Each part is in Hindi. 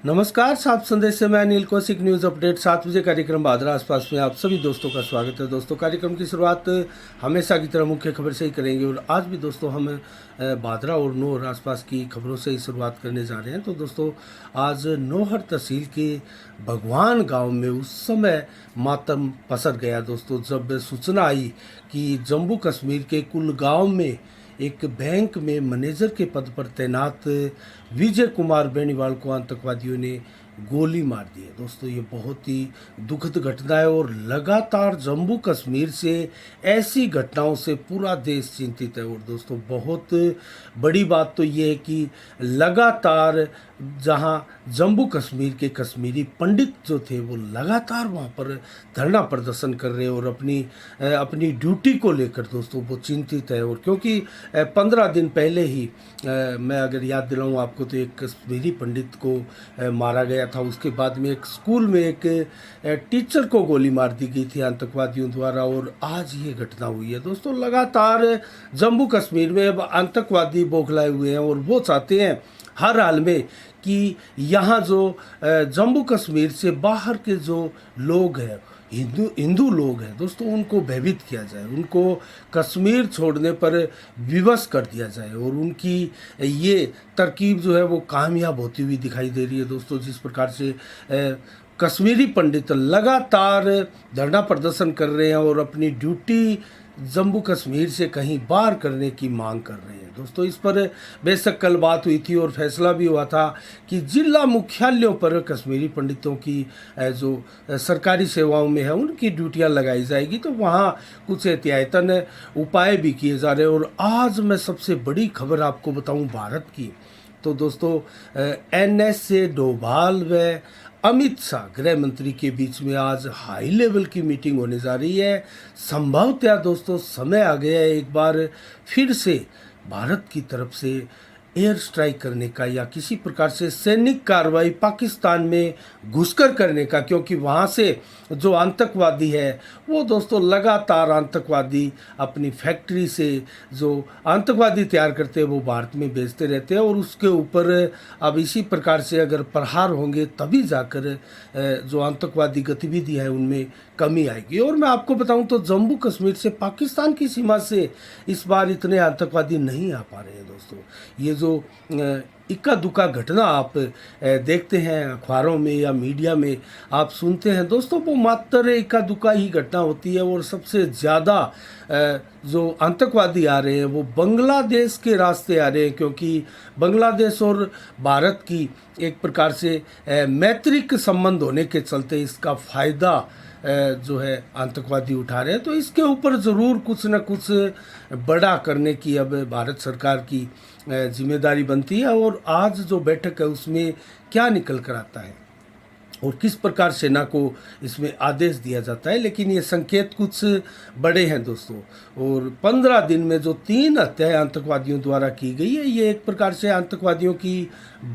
नमस्कार, सात संदेश से मैं अनिल कौशिक। न्यूज़ अपडेट 7 बजे कार्यक्रम भादरा आसपास में आप सभी दोस्तों का स्वागत है। दोस्तों, कार्यक्रम की शुरुआत हमेशा की तरह मुख्य खबर से ही करेंगे और आज भी दोस्तों हम भादरा और नौहर आसपास की खबरों से ही शुरुआत करने जा रहे हैं। तो दोस्तों, आज नौहर तहसील के भगवान गांव में उस समय मातम पसर गया दोस्तों, जब सूचना आई कि जम्मू कश्मीर के कुलगांव में एक बैंक में मैनेजर के पद पर तैनात विजय कुमार बेनीवाल को आतंकवादियों ने गोली मार दी है। दोस्तों, ये बहुत ही दुखद घटना है और लगातार जम्मू कश्मीर से ऐसी घटनाओं से पूरा देश चिंतित है। और दोस्तों, बहुत बड़ी बात तो ये है कि लगातार जहां जम्मू कश्मीर के कश्मीरी पंडित जो थे वो लगातार वहां पर धरना प्रदर्शन कर रहे हैं और अपनी ड्यूटी को लेकर दोस्तों वो चिंतित है। और क्योंकि 15 दिन पहले ही मैं अगर याद दिलाऊं आपको, तो एक कश्मीरी पंडित को मारा गया था। उसके बाद में एक स्कूल में एक टीचर को गोली मार दी गई थी आतंकवादियों द्वारा और आज ये घटना हुई है। दोस्तों, लगातार जम्मू कश्मीर में अब आतंकवादी बौखलाए हुए हैं और वो चाहते हैं हर हाल में कि यहाँ जो जम्मू कश्मीर से बाहर के जो लोग हैं, हिंदू लोग हैं दोस्तों, उनको भयभीत किया जाए, उनको कश्मीर छोड़ने पर विवश कर दिया जाए। और उनकी ये तरकीब जो है वो कामयाब होती हुई दिखाई दे रही है। दोस्तों, जिस प्रकार से कश्मीरी पंडित लगातार धरना प्रदर्शन कर रहे हैं और अपनी ड्यूटी जम्मू कश्मीर से कहीं बाहर करने की मांग कर रहे हैं। दोस्तों, इस पर बेशक कल बात हुई थी और फैसला भी हुआ था कि जिला मुख्यालयों पर कश्मीरी पंडितों की जो सरकारी सेवाओं में है उनकी ड्यूटियां लगाई जाएगी। तो वहाँ कुछ एहतियातन उपाय भी किए जा रहे हैं। और आज मैं सबसे बड़ी खबर आपको बताऊं भारत की, तो दोस्तों NS डोभाल व अमित शाह गृह मंत्री के बीच में आज हाई लेवल की मीटिंग होने जा रही है। संभवतः दोस्तों समय आ गया है एक बार फिर से भारत की तरफ से एयर स्ट्राइक करने का या किसी प्रकार से सैनिक कार्रवाई पाकिस्तान में घुसकर करने का, क्योंकि वहाँ से जो आतंकवादी है वो दोस्तों लगातार आतंकवादी अपनी फैक्ट्री से जो आतंकवादी तैयार करते हैं वो भारत में बेचते रहते हैं और उसके ऊपर अब इसी प्रकार से अगर प्रहार होंगे तभी जाकर जो आतंकवादी गतिविधि है उनमें कमी आएगी। और मैं आपको बताऊं तो जम्मू कश्मीर से पाकिस्तान की सीमा से इस बार इतने आतंकवादी नहीं आ पा रहे हैं। दोस्तों, ये जो इक्का दुक्का घटना आप देखते हैं अखबारों में या मीडिया में आप सुनते हैं दोस्तों, वो मात्र इक्का दुक्का ही घटना होती है। और सबसे ज़्यादा जो आतंकवादी आ रहे हैं वो बांग्लादेश के रास्ते आ रहे हैं, क्योंकि बांग्लादेश और भारत की एक प्रकार से मैत्रिक संबंध होने के चलते इसका फ़ायदा जो है आतंकवादी उठा रहे हैं। तो इसके ऊपर ज़रूर कुछ न कुछ बड़ा करने की अब भारत सरकार की जिम्मेदारी बनती है। और आज जो बैठक है उसमें क्या निकल कर आता है और किस प्रकार सेना को इसमें आदेश दिया जाता है, लेकिन ये संकेत कुछ बड़े हैं दोस्तों। और 15 दिन में जो 3 हत्याएं आतंकवादियों द्वारा की गई है, ये एक प्रकार से आतंकवादियों की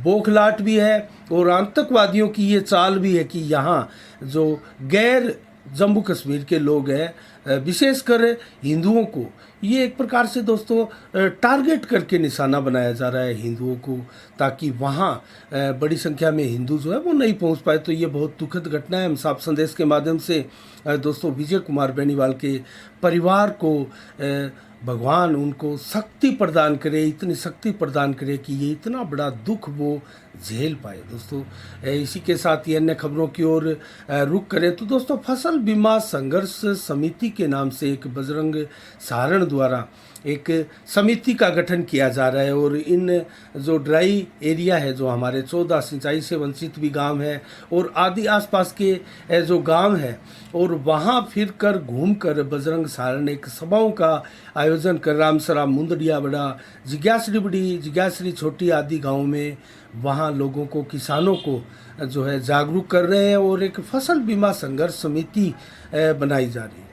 बौखलाहट भी है और आतंकवादियों की ये चाल भी है कि यहाँ जो गैर जम्मू कश्मीर के लोग हैं, विशेषकर हिंदुओं को, ये एक प्रकार से दोस्तों टारगेट करके निशाना बनाया जा रहा है हिंदुओं को, ताकि वहाँ बड़ी संख्या में हिंदू जो है वो नहीं पहुँच पाए। तो ये बहुत दुखद घटना है। हम साफ संदेश के माध्यम से दोस्तों विजय कुमार बेनीवाल के परिवार को भगवान उनको शक्ति प्रदान करे, इतनी शक्ति प्रदान करे कि ये इतना बड़ा दुख वो झेल पाए। दोस्तों, इसी के साथ ही अन्य खबरों की ओर रुख करें तो दोस्तों फसल बीमा संघर्ष समिति के नाम से एक बजरंग सहारण द्वारा एक समिति का गठन किया जा रहा है। और इन जो ड्राई एरिया है, जो हमारे 14 सिंचाई से वंचित भी गांव है और आदि आसपास के जो गांव हैं, और वहां फिर कर घूम कर बजरंग सहारण एक सभाओं का आयोजन कर रामसरा, मुंदड़िया बड़ा, जिज्ञासरी बड़ी, जिज्ञासरी छोटी आदि गाँव में वहाँ लोगों को, किसानों को जो है जागरूक कर रहे हैं और एक फसल बीमा संघर्ष समिति बनाई जा रही है।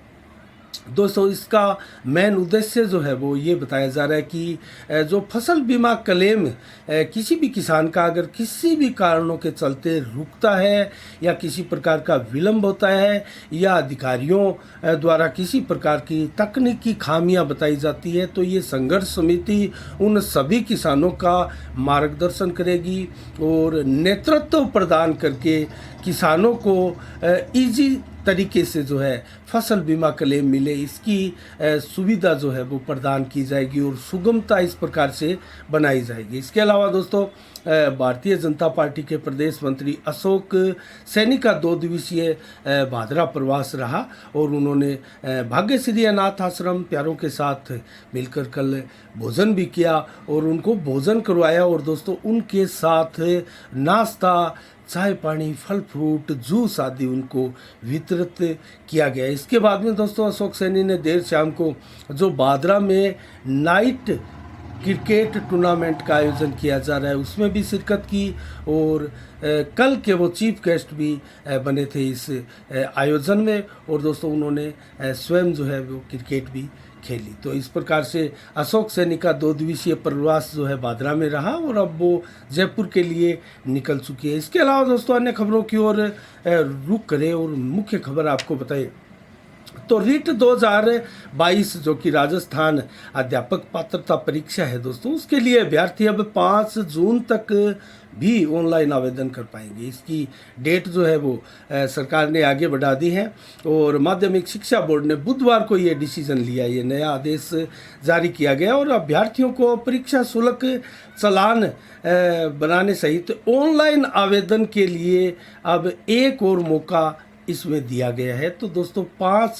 दोस्तों इसका मेन उद्देश्य जो है वो ये बताया जा रहा है कि जो फसल बीमा क्लेम किसी भी किसान का अगर किसी भी कारणों के चलते रुकता है या किसी प्रकार का विलंब होता है या अधिकारियों द्वारा किसी प्रकार की तकनीकी खामियां बताई जाती है, तो ये संघर्ष समिति उन सभी किसानों का मार्गदर्शन करेगी और नेतृत्व प्रदान करके किसानों को इजी तरीके से जो है फसल बीमा क्लेम मिले, इसकी सुविधा जो है वो प्रदान की जाएगी और सुगमता इस प्रकार से बनाई जाएगी। इसके अलावा दोस्तों भारतीय जनता पार्टी के प्रदेश मंत्री अशोक सैनी का 2 दिवसीय भादरा प्रवास रहा और उन्होंने भाग्यश्री अनाथ आश्रम प्यारों के साथ मिलकर कल भोजन भी किया और उनको भोजन करवाया और दोस्तों उनके साथ नाश्ता, चाय पानी, फल फ्रूट, जूस आदि उनको वितरित किया गया। इसके बाद में दोस्तों अशोक सैनी ने देर शाम को जो भादरा में नाइट क्रिकेट टूर्नामेंट का आयोजन किया जा रहा है उसमें भी शिरकत की और कल के वो चीफ गेस्ट भी बने थे इस आयोजन में और दोस्तों उन्होंने स्वयं जो है वो क्रिकेट भी खेली। तो इस प्रकार से अशोक सैनी का 2 दिवसीय प्रवास जो है भादरा में रहा और अब वो जयपुर के लिए निकल चुकी है। इसके अलावा दोस्तों अन्य खबरों की ओर रुख करें और मुख्य खबर आपको बताएं तो रीट 2022 जो कि राजस्थान अध्यापक पात्रता परीक्षा है दोस्तों, उसके लिए अभ्यर्थी अब 5 जून तक भी ऑनलाइन आवेदन कर पाएंगे। इसकी डेट जो है वो सरकार ने आगे बढ़ा दी है और माध्यमिक शिक्षा बोर्ड ने बुधवार को ये डिसीजन लिया, ये नया आदेश जारी किया गया और अभ्यर्थियों को परीक्षा शुल्क चालान बनाने सहित ऑनलाइन आवेदन के लिए अब एक और मौका इसमें दिया गया है। तो दोस्तों 5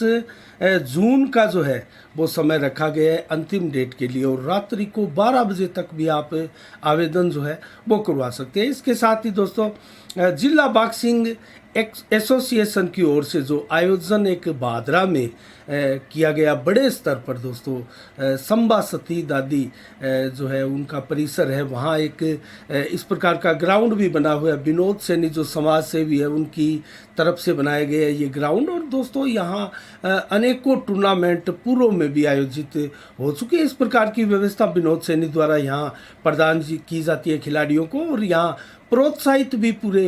जून का जो है वो समय रखा गया है अंतिम डेट के लिए और रात्रि को 12 बजे तक भी आप आवेदन जो है वो करवा सकते हैं। इसके साथ ही दोस्तों जिला बॉक्सिंग एसोसिएशन की ओर से जो आयोजन एक भादरा में किया गया बड़े स्तर पर दोस्तों संबा सती दादी जो है उनका परिसर है, वहाँ एक इस प्रकार का ग्राउंड भी बना हुआ है। विनोद सैनी जो समाज सेवी है उनकी तरफ से बनाया गया ये ग्राउंड और दोस्तों यहाँ अनेकों टूर्नामेंट पूर्व में भी आयोजित हो चुके हैं। इस प्रकार की व्यवस्था विनोद सैनी द्वारा यहाँ प्रदान की जाती है खिलाड़ियों को और यहाँ प्रोत्साहित भी पूरे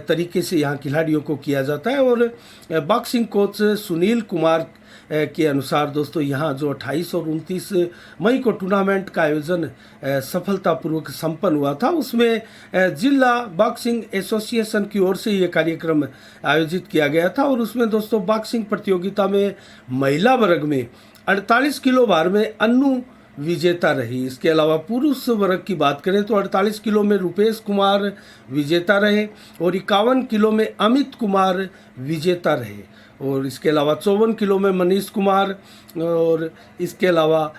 तरीके से यहाँ खिलाड़ियों को किया जाता है। और बॉक्सिंग कोच सुनील कुमार के अनुसार दोस्तों यहाँ जो 28 और 29 मई को टूर्नामेंट का आयोजन सफलतापूर्वक संपन्न हुआ था, उसमें जिला बॉक्सिंग एसोसिएशन की ओर से ये कार्यक्रम आयोजित किया गया था और उसमें दोस्तों बॉक्सिंग प्रतियोगिता में महिला वर्ग में 48 किलो भार में अन्नू विजेता रही। इसके अलावा पुरुष वर्ग की बात करें तो 48 किलो में रुपेश कुमार विजेता रहे और 51 किलो में अमित कुमार विजेता रहे और इसके अलावा 54 किलो में मनीष कुमार और इसके अलावा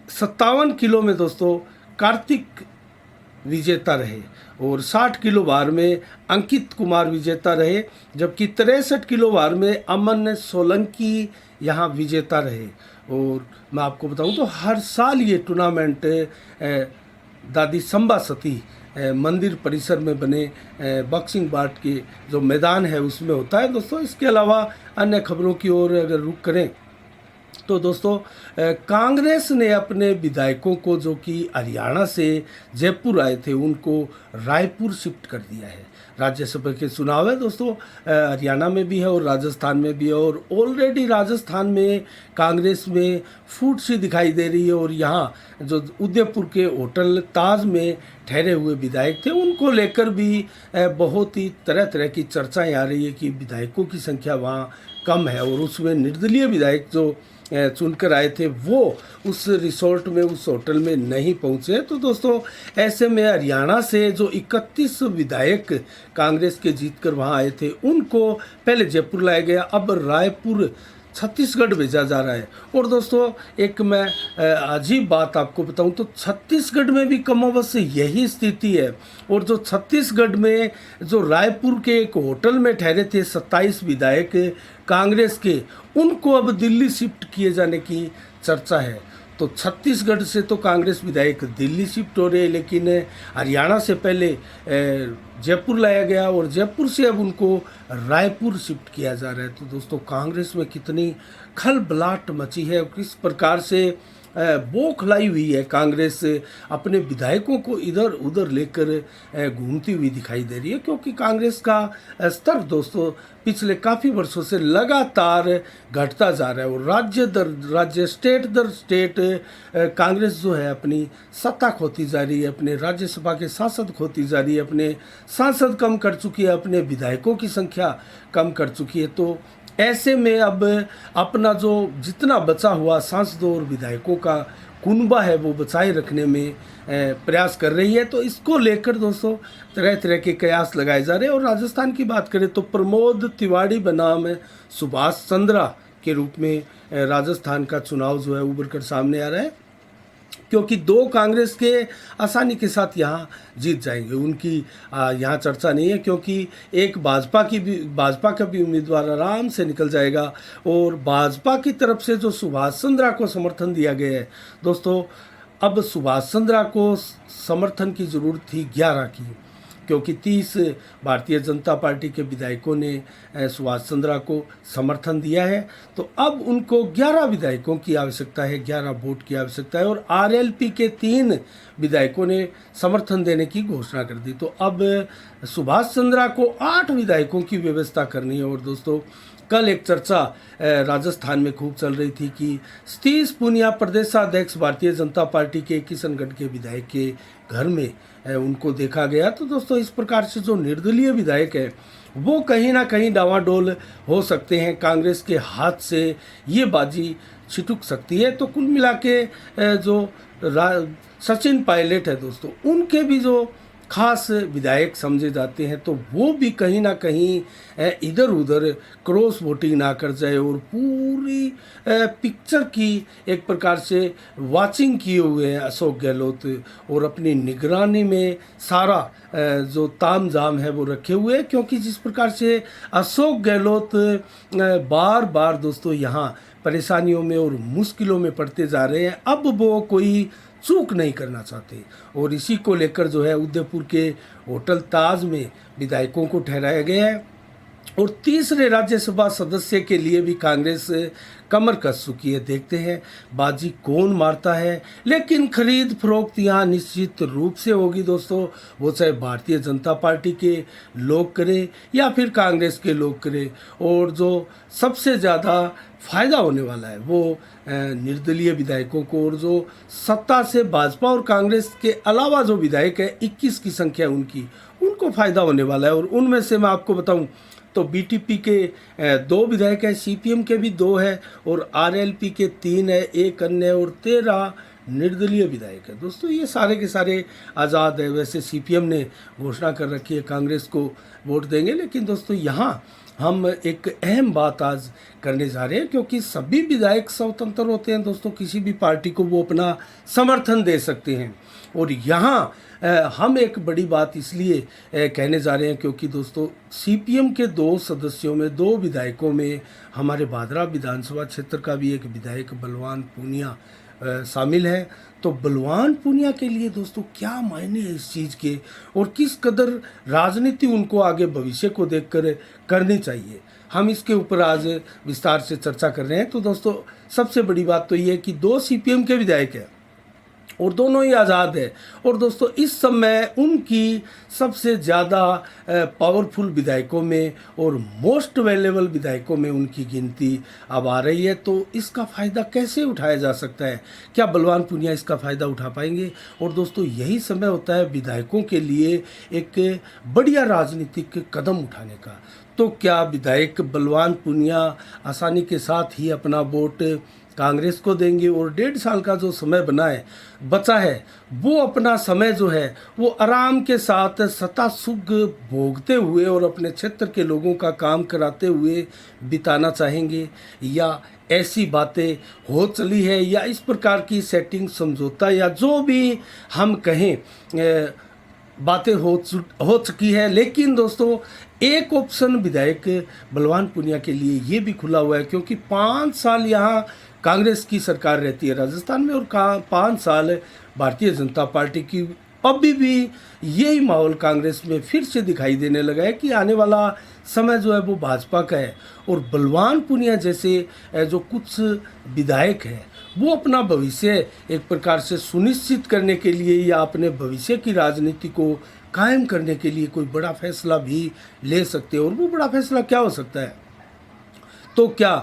57 किलो में दोस्तों कार्तिक विजेता रहे और 60 किलो भार में अंकित कुमार विजेता रहे, जबकि 63 किलो भार में अमन सोलंकी यहाँ विजेता रहे। और मैं आपको बताऊं तो हर साल ये टूर्नामेंट दादी संबा सती मंदिर परिसर में बने बॉक्सिंग बाट के जो मैदान है उसमें होता है दोस्तों। इसके अलावा अन्य खबरों की ओर अगर रुख करें तो दोस्तों कांग्रेस ने अपने विधायकों को जो कि हरियाणा से जयपुर आए थे उनको रायपुर शिफ्ट कर दिया है। राज्यसभा के चुनाव है दोस्तों, हरियाणा में भी है और राजस्थान में भी है और ऑलरेडी राजस्थान में कांग्रेस में फूट सी दिखाई दे रही है और यहाँ जो उदयपुर के होटल ताज में ठहरे हुए विधायक थे उनको लेकर भी बहुत ही तरह तरह की चर्चाएं आ रही है कि विधायकों की संख्या वहाँ कम है और उसमें निर्दलीय विधायक जो चुनकर आए थे वो उस रिसोर्ट में उस होटल में नहीं पहुंचे। तो दोस्तों ऐसे में हरियाणा से जो 31 विधायक कांग्रेस के जीतकर वहां आए थे उनको पहले जयपुर लाया गया, अब रायपुर छत्तीसगढ़ भेजा जा रहा है। और दोस्तों एक मैं अजीब बात आपको बताऊं तो छत्तीसगढ़ में भी कमोबश यही स्थिति है और जो छत्तीसगढ़ में जो रायपुर के एक होटल में ठहरे थे 27 विधायक कांग्रेस के, उनको अब दिल्ली शिफ्ट किए जाने की चर्चा है। तो छत्तीसगढ़ से तो कांग्रेस विधायक दिल्ली शिफ्ट हो रहे, लेकिन हरियाणा से पहले जयपुर लाया गया और जयपुर से अब उनको रायपुर शिफ्ट किया जा रहा है। तो दोस्तों कांग्रेस में कितनी खलबलाहट मची है, किस प्रकार से बौखलाई हुई है कांग्रेस अपने विधायकों को इधर उधर लेकर घूमती हुई दिखाई दे रही है, क्योंकि कांग्रेस का स्तर दोस्तों पिछले काफ़ी वर्षों से लगातार घटता जा रहा है और राज्य दर राज्य, स्टेट दर स्टेट कांग्रेस जो है अपनी सत्ता खोती जा रही है, अपने राज्यसभा के सांसद खोती जा रही है, अपने सांसद कम कर चुकी है, अपने विधायकों की संख्या कम कर चुकी है। तो ऐसे में अब अपना जो जितना बचा हुआ सांसदों और विधायकों का कुनबा है वो बचाए रखने में प्रयास कर रही है। तो इसको लेकर दोस्तों तरह तरह के कयास लगाए जा रहे हैं। और राजस्थान की बात करें तो प्रमोद तिवारी बनाम सुभाष चंद्रा के रूप में राजस्थान का चुनाव जो है उभर कर सामने आ रहा है, क्योंकि दो कांग्रेस के आसानी के साथ यहाँ जीत जाएंगे। उनकी यहाँ चर्चा नहीं है, क्योंकि एक भाजपा का भी उम्मीदवार आराम से निकल जाएगा। और भाजपा की तरफ से जो सुभाष चंद्रा को समर्थन दिया गया है दोस्तों, अब सुभाष चंद्रा को समर्थन की ज़रूरत थी 11 की, क्योंकि 30 भारतीय जनता पार्टी के विधायकों ने सुभाष चंद्रा को समर्थन दिया है। तो अब उनको 11 विधायकों की आवश्यकता है, 11 वोट की आवश्यकता है। और आरएलपी के 3 विधायकों ने समर्थन देने की घोषणा कर दी। तो अब सुभाष चंद्रा को 8 विधायकों की व्यवस्था करनी है। और दोस्तों कल एक चर्चा राजस्थान में खूब चल रही थी कि सतीश पूनिया प्रदेशाध्यक्ष भारतीय जनता पार्टी के किशनगढ़ के विधायक के घर में उनको देखा गया। तो दोस्तों इस प्रकार से जो निर्दलीय विधायक है वो कहीं ना कहीं डावाडोल हो सकते हैं, कांग्रेस के हाथ से ये बाजी छिटक सकती है। तो कुल मिला के जो सचिन पायलट है दोस्तों, उनके भी जो खास विधायक समझे जाते हैं, तो वो भी कहीं ना कहीं इधर उधर क्रॉस वोटिंग ना कर जाए और पूरी पिक्चर की एक प्रकार से वाचिंग किए हुए हैं अशोक गहलोत, और अपनी निगरानी में सारा जो ताम झाम है वो रखे हुए हैं। क्योंकि जिस प्रकार से अशोक गहलोत बार बार दोस्तों यहाँ परेशानियों में और मुश्किलों में पड़ते जा रहे हैं, अब वो कोई चूक नहीं करना चाहते। और इसी को लेकर जो है उदयपुर के होटल ताज में विधायकों को ठहराया गया है। और तीसरे राज्यसभा सदस्य के लिए भी कांग्रेस कमर कस चुकी है। देखते हैं बाजी कौन मारता है, लेकिन खरीद फरोख्त यहाँ निश्चित रूप से होगी दोस्तों, वो चाहे भारतीय जनता पार्टी के लोग करें या फिर कांग्रेस के लोग करें। और जो सबसे ज़्यादा फायदा होने वाला है वो निर्दलीय विधायकों को, और जो सत्ता से भाजपा और कांग्रेस के अलावा जो विधायक है 21 की संख्या उनको फायदा होने वाला है। और उनमें से मैं आपको बताऊं तो बीटीपी के 2 विधायक है, सीपीएम के भी 2 है, और आरएलपी के 3 है, एक अन्य, और 13 निर्दलीय विधायक है। दोस्तों ये सारे के सारे आज़ाद है। वैसे सीपीएम ने घोषणा कर रखी है कांग्रेस को वोट देंगे, लेकिन दोस्तों यहाँ हम एक अहम बात आज करने जा रहे हैं, क्योंकि सभी विधायक स्वतंत्र होते हैं दोस्तों, किसी भी पार्टी को वो अपना समर्थन दे सकते हैं। और यहाँ हम एक बड़ी बात इसलिए कहने जा रहे हैं क्योंकि दोस्तों सीपीएम के 2 सदस्यों में, 2 विधायकों में हमारे भादरा विधानसभा क्षेत्र का भी एक विधायक बलवान पूनिया शामिल है। तो बलवान पूनिया के लिए दोस्तों क्या मायने हैं इस चीज़ के, और किस कदर राजनीति उनको आगे भविष्य को देखकर करनी चाहिए, हम इसके ऊपर आज विस्तार से चर्चा कर रहे हैं। तो दोस्तों सबसे बड़ी बात तो ये है कि 2 सीपीएम के विधायक हैं और दोनों ही आज़ाद है। और दोस्तों इस समय उनकी सबसे ज़्यादा पावरफुल विधायकों में और मोस्ट वैल्यूएबल विधायकों में उनकी गिनती अब आ रही है। तो इसका फ़ायदा कैसे उठाया जा सकता है, क्या बलवान पूनिया इसका फ़ायदा उठा पाएंगे? और दोस्तों यही समय होता है विधायकों के लिए एक बढ़िया राजनीतिक कदम उठाने का। तो क्या विधायक बलवान पूनिया आसानी के साथ ही अपना वोट कांग्रेस को देंगे और 1.5 साल का जो समय बचा है वो अपना समय जो है वो आराम के साथ सत्ता सुख भोगते हुए और अपने क्षेत्र के लोगों का काम कराते हुए बिताना चाहेंगे, या ऐसी बातें हो चली है या इस प्रकार की सेटिंग समझौता या जो भी हम कहें बातें हो चुकी है। लेकिन दोस्तों एक ऑप्शन विधायक बलवान पूनिया के लिए ये भी खुला हुआ है, क्योंकि 5 साल यहाँ कांग्रेस की सरकार रहती है राजस्थान में और 5 साल भारतीय जनता पार्टी की, अभी भी यही माहौल कांग्रेस में फिर से दिखाई देने लगा है कि आने वाला समय जो है वो भाजपा का है। और बलवान पूनिया जैसे जो कुछ विधायक हैं वो अपना भविष्य एक प्रकार से सुनिश्चित करने के लिए या अपने भविष्य की राजनीति को कायम करने के लिए कोई बड़ा फैसला भी ले सकते हैं। और वो बड़ा फैसला क्या हो सकता है? तो क्या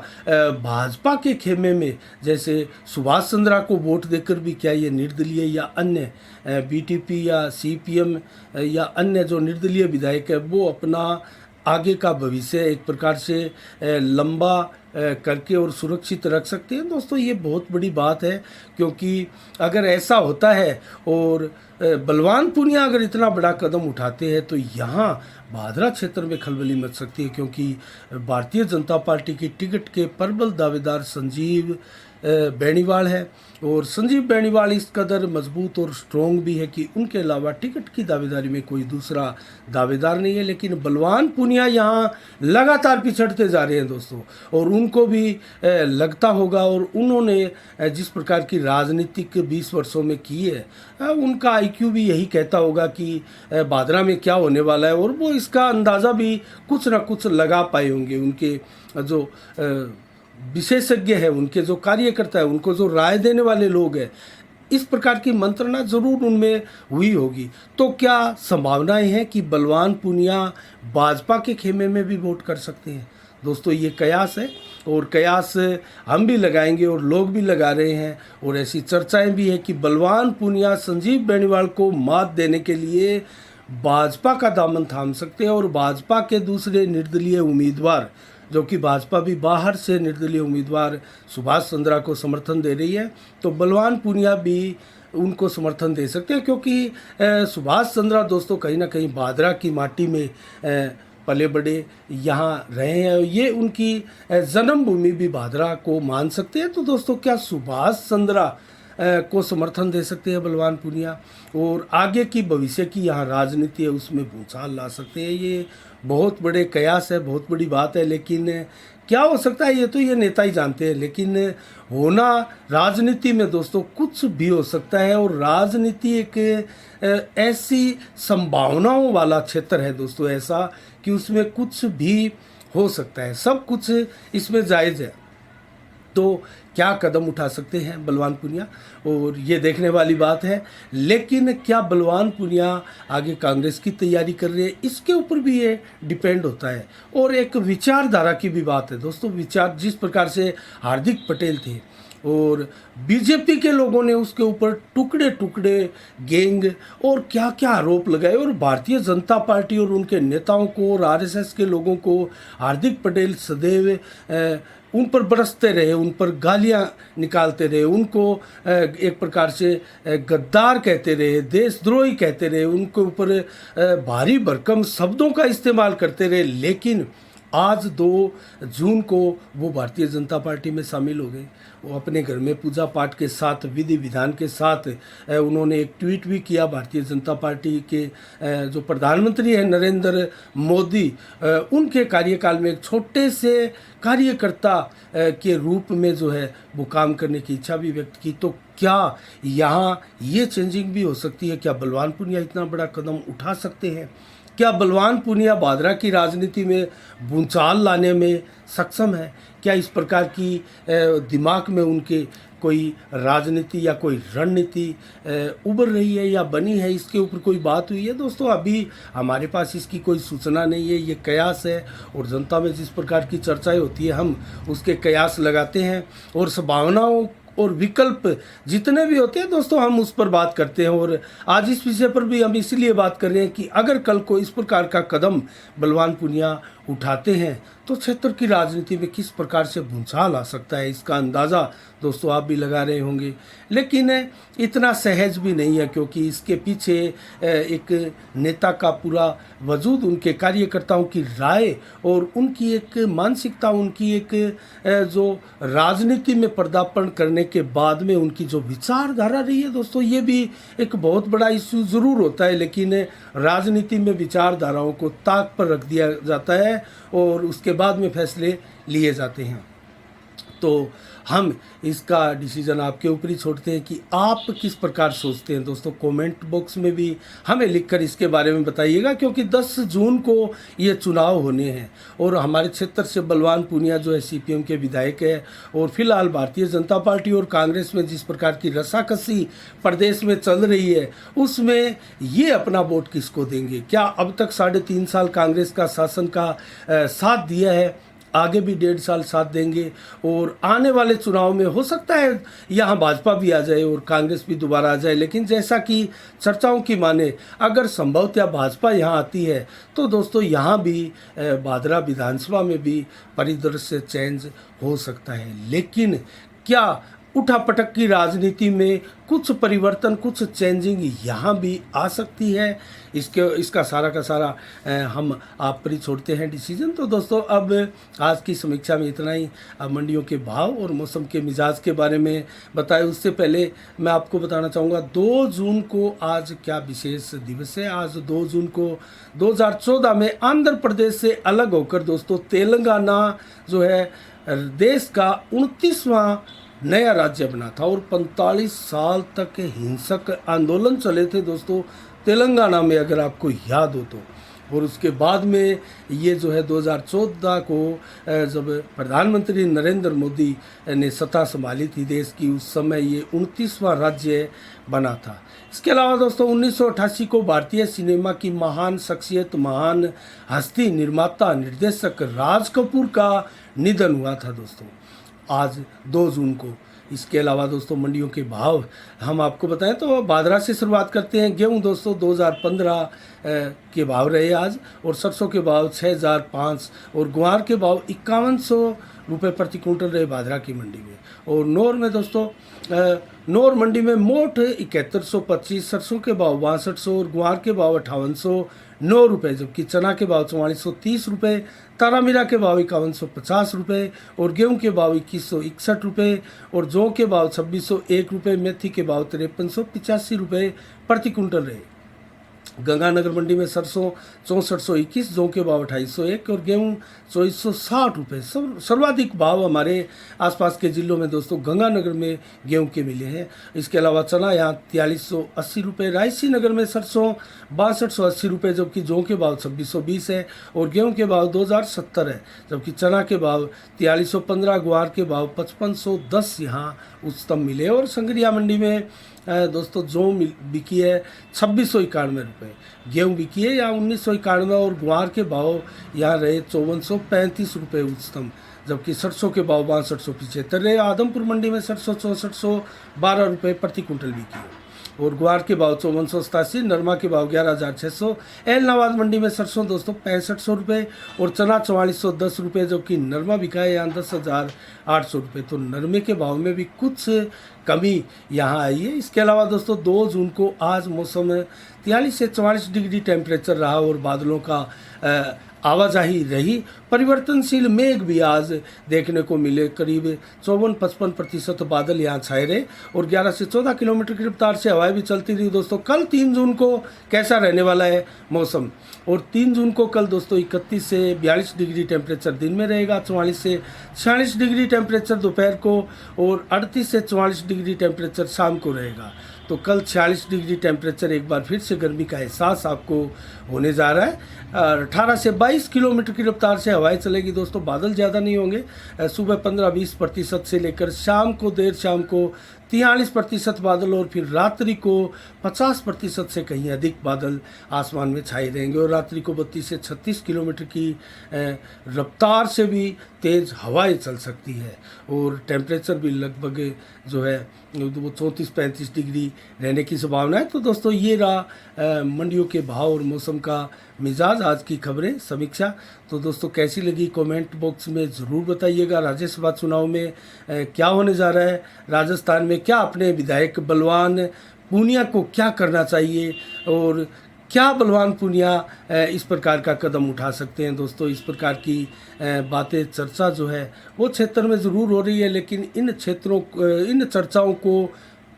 भाजपा के खेमे में जैसे सुभाष चंद्रा को वोट देकर भी क्या ये निर्दलीय या अन्य बीटीपी या सीपीएम या अन्य जो निर्दलीय विधायक है वो अपना आगे का भविष्य एक प्रकार से लंबा करके और सुरक्षित रख सकते हैं? दोस्तों ये बहुत बड़ी बात है, क्योंकि अगर ऐसा होता है और बलवान पूनिया अगर इतना बड़ा कदम उठाते हैं तो यहाँ भादरा क्षेत्र में खलबली मच सकती है, क्योंकि भारतीय जनता पार्टी की टिकट के प्रबल दावेदार संजीव बेनीवाल है। और संजीव बेनीवाल इस कदर मजबूत और स्ट्रॉन्ग भी है कि उनके अलावा टिकट की दावेदारी में कोई दूसरा दावेदार नहीं है। लेकिन बलवान पूनिया यहाँ लगातार पिछड़ते जा रहे हैं दोस्तों, और उनको भी लगता होगा, और उन्होंने जिस प्रकार की राजनीतिक 20 वर्षों में की है उनका आईक्यू भी यही कहता होगा कि भादरा में क्या होने वाला है, और वो इसका अंदाज़ा भी कुछ ना कुछ लगा पाए होंगे। उनके जो विशेषज्ञ है, उनके जो कार्यकर्ता है, उनको जो राय देने वाले लोग हैं, इस प्रकार की मंत्रणा जरूर उनमें हुई होगी। तो क्या संभावनाएं हैं कि बलवान पूनिया भाजपा के खेमे में भी वोट कर सकते हैं? दोस्तों ये कयास है, और कयास हम भी लगाएंगे और लोग भी लगा रहे हैं, और ऐसी चर्चाएं भी है कि बलवान पूनिया संजीव बेनीवाल को मात देने के लिए भाजपा का दामन थाम सकते हैं। और भाजपा के दूसरे निर्दलीय उम्मीदवार, जो कि भाजपा भी बाहर से निर्दलीय उम्मीदवार सुभाष चंद्रा को समर्थन दे रही है, तो बलवान पूनिया भी उनको समर्थन दे सकते हैं, क्योंकि सुभाष चंद्रा दोस्तों कहीं ना कहीं भादरा की माटी में पले बड़े यहाँ रहे हैं, ये उनकी जन्मभूमि भी भादरा को मान सकते हैं। तो दोस्तों क्या सुभाष चंद्रा को समर्थन दे सकते हैं बलवान पूनिया, और आगे की भविष्य की यहाँ राजनीति है उसमें भूचाल ला सकते हैं? ये बहुत बड़े कयास है, बहुत बड़ी बात है। लेकिन क्या हो सकता है ये तो ये नेता ही जानते हैं। लेकिन होना राजनीति में दोस्तों कुछ भी हो सकता है, और राजनीति एक ऐसी संभावनाओं वाला क्षेत्र है दोस्तों, ऐसा कि उसमें कुछ भी हो सकता है, सब कुछ इसमें जायज़ है। तो क्या कदम उठा सकते हैं बलवान पूनिया, और ये देखने वाली बात है। लेकिन क्या बलवान पूनिया आगे कांग्रेस की तैयारी कर रहे हैं, इसके ऊपर भी ये डिपेंड होता है। और एक विचारधारा की भी बात है दोस्तों, विचार जिस प्रकार से हार्दिक पटेल थे और बीजेपी के लोगों ने उसके ऊपर टुकड़े टुकड़े गैंग और क्या क्या आरोप लगाए, और भारतीय जनता पार्टी और उनके नेताओं को और आरएसएस के लोगों को हार्दिक पटेल सदैव उन पर बरसते रहे, उन पर गालियां निकालते रहे, उनको एक प्रकार से गद्दार कहते रहे, देशद्रोही कहते रहे, उनके ऊपर भारी भरकम शब्दों का इस्तेमाल करते रहे। लेकिन आज 2 जून को वो भारतीय जनता पार्टी में शामिल हो गए। वो अपने घर में पूजा पाठ के साथ, विधि विधान के साथ उन्होंने एक ट्वीट भी किया। भारतीय जनता पार्टी के जो प्रधानमंत्री हैं नरेंद्र मोदी, उनके कार्यकाल में एक छोटे से कार्यकर्ता के रूप में जो है वो काम करने की इच्छा भी व्यक्त की। तो क्या यहाँ ये चेंजिंग भी हो सकती है? क्या बलवान पूनिया इतना बड़ा कदम उठा सकते हैं? क्या बलवान पूनिया भादरा की राजनीति में भूचाल लाने में सक्षम है? क्या इस प्रकार की दिमाग में उनके कोई राजनीति या कोई रणनीति उभर रही है या बनी है, इसके ऊपर कोई बात हुई है? दोस्तों अभी हमारे पास इसकी कोई सूचना नहीं है, ये कयास है, और जनता में जिस प्रकार की चर्चाएं होती है हम उसके कयास लगाते हैं, और संभावनाओं और विकल्प जितने भी होते हैं दोस्तों हम उस पर बात करते हैं। और आज इस विषय पर भी हम इसलिए बात कर रहे हैं कि अगर कल को इस प्रकार का कदम बलवान पूनिया उठाते हैं तो क्षेत्र की राजनीति में किस प्रकार से भूचाल आ सकता है, इसका अंदाज़ा दोस्तों आप भी लगा रहे होंगे। लेकिन इतना सहज भी नहीं है, क्योंकि इसके पीछे एक नेता का पूरा वजूद, उनके कार्यकर्ताओं की राय और उनकी एक मानसिकता, उनकी एक जो राजनीति में पदार्पण करने के बाद में उनकी जो विचारधारा रही है दोस्तों, ये भी एक बहुत बड़ा इश्यू ज़रूर होता है। लेकिन राजनीति में विचारधाराओं को ताक पर रख दिया जाता है और उसके बाद में फैसले लिए जाते हैं। तो हम इसका डिसीज़न आपके ऊपर ही छोड़ते हैं कि आप किस प्रकार सोचते हैं। दोस्तों कमेंट बॉक्स में भी हमें लिखकर इसके बारे में बताइएगा, क्योंकि 10 जून को ये चुनाव होने हैं और हमारे क्षेत्र से बलवान पूनिया जो है सीपीएम के विधायक है, और फिलहाल भारतीय जनता पार्टी और कांग्रेस में जिस प्रकार की रसाकसी प्रदेश में चल रही है, उसमें ये अपना वोट किसको देंगे। क्या अब तक 3.5 साल कांग्रेस का शासन का साथ दिया है, आगे भी 1.5 साल साथ देंगे, और आने वाले चुनाव में हो सकता है यहाँ भाजपा भी आ जाए और कांग्रेस भी दोबारा आ जाए। लेकिन जैसा कि चर्चाओं की माने, अगर संभवतः भाजपा यहाँ आती है तो दोस्तों यहाँ भी भादरा विधानसभा में भी परिदृश्य चेंज हो सकता है। लेकिन क्या उठापटक की राजनीति में कुछ परिवर्तन, कुछ चेंजिंग यहाँ भी आ सकती है, इसका सारा का सारा हम आप पर ही छोड़ते हैं डिसीजन। तो दोस्तों अब आज की समीक्षा में इतना ही। अब मंडियों के भाव और मौसम के मिजाज के बारे में बताए उससे पहले मैं आपको बताना चाहूँगा 2 जून को आज क्या विशेष दिवस है। आज 2 जून को 2014 में आंध्र प्रदेश से अलग होकर दोस्तों तेलंगाना जो है देश का 29वां नया राज्य बना था, और 45 साल तक हिंसक आंदोलन चले थे दोस्तों तेलंगाना में, अगर आपको याद हो तो। और उसके बाद में ये जो है 2014 को जब प्रधानमंत्री नरेंद्र मोदी ने सत्ता संभाली थी देश की, उस समय ये 29वां राज्य बना था। इसके अलावा दोस्तों 1988 को भारतीय सिनेमा की महान शख्सियत, महान हस्ती, निर्माता, निर्देशक राज कपूर का निधन हुआ था दोस्तों, आज 2 जून को। इसके अलावा दोस्तों मंडियों के भाव हम आपको बताएं तो भादरा से शुरुआत करते हैं। गेहूं दोस्तों 2015 के भाव रहे आज, और सरसों के भाव 6005 और ग्वार के भाव 5100 रुपये प्रति क्विंटल रहे भादरा की मंडी में। और नौर में दोस्तों नौर मंडी में मोट 7125, सरसों के भाव 6200 और ग्वार के भाव 5809 रुपये, जबकि चना के भाव 4430 रुपये, तारामीरा के भाव 5150 रुपये और गेहूं के भाव 2161 रुपये और जौ के भाव 2601 रुपये, मेथी के भाव 5385 रुपये प्रति क्विंटल रहे। गंगानगर मंडी में सरसों 6421, जौ के भाव 2801 और गेहूं 2460 रुपये। सर्वाधिक भाव हमारे आसपास के जिलों में दोस्तों गंगानगर में गेहूं के मिले हैं। इसके अलावा चना यहाँ 4380 रुपये, रायसी नगर में सरसों 6280 रुपये, जबकि जौ के भाव 2620 है और गेहूं के भाव 2070 है, जबकि चना के भाव 4315, ग्वार के भाव 5510 यहाँ उच्चतम मिले। और संगरिया मंडी में दोस्तों जौ बिकी है 2691 रुपये, गेहूँ बिकी है यहाँ 1991 और ग्वार के भाव यहाँ रहे 5435 रुपये उच्चतम, जबकि सरसों के भाव 6275 रहे। आदमपुर मंडी में सरसों 6412 रुपये प्रति क्विंटल बिकी है और ग्वार के भाव 5487, नरमा के भाव 11600। एलनाबाद मंडी में सरसों दोस्तों 6500 रुपये और चना 4410 रुपये, जबकि नरमा बिका है यहाँ 10,800 रुपये। तो नरमे के भाव में भी कुछ कमी यहाँ आई है। इसके अलावा दोस्तों 2 जून को आज मौसम 43 से 44 डिग्री टेम्परेचर रहा और बादलों का आवाजाही रही। परिवर्तनशील मेघ भी आज देखने को मिले, करीब 54-55% बादल यहाँ छाए रहे और 11 से 14 किलोमीटर की रफ्तार से हवाएं भी चलती रही दोस्तों। कल 3 जून को कैसा रहने वाला है मौसम, और 3 जून को कल दोस्तों 31 से 42 डिग्री टेम्परेचर दिन में रहेगा, 44 से 46 डिग्री टेम्परेचर दोपहर को और 38 से 44 डिग्री टेम्परेचर शाम को रहेगा। तो कल 46 डिग्री टेम्परेचर, एक बार फिर से गर्मी का एहसास आपको होने जा रहा है। 18 से 22 किलोमीटर की रफ्तार से हवाएं चलेगी दोस्तों, बादल ज़्यादा नहीं होंगे। सुबह 15-20% से लेकर शाम को, देर शाम को 43% बादल और फिर रात्रि को 50% से कहीं अधिक बादल आसमान में छाए रहेंगे और रात्रि को 32 से 36 किलोमीटर की रफ्तार से भी तेज़ हवाएं चल सकती है और टेम्परेचर भी लगभग जो है वो 34-35 डिग्री रहने की संभावना है। तो दोस्तों ये रहा मंडियों के भाव और मौसम का मिजाज, आज की खबरें समीक्षा। तो दोस्तों कैसी लगी कमेंट बॉक्स में ज़रूर बताइएगा। राज्यसभा चुनाव में क्या होने जा रहा है, राजस्थान में क्या अपने विधायक बलवान पूनिया को क्या करना चाहिए और क्या बलवान पूनिया इस प्रकार का कदम उठा सकते हैं। दोस्तों इस प्रकार की बातें, चर्चा जो है वो क्षेत्र में ज़रूर हो रही है, लेकिन इन चर्चाओं को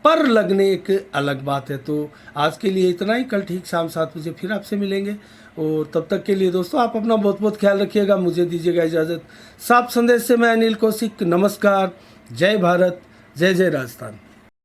पर लगने एक अलग बात है। तो आज के लिए इतना ही, कल ठीक शाम 7 बजे फिर आपसे मिलेंगे और तब तक के लिए दोस्तों आप अपना बहुत बहुत ख्याल रखिएगा। मुझे दीजिएगा इजाज़त। साफ संदेश से मैं अनिल कौशिक, नमस्कार, जय भारत, जय जय राजस्थान।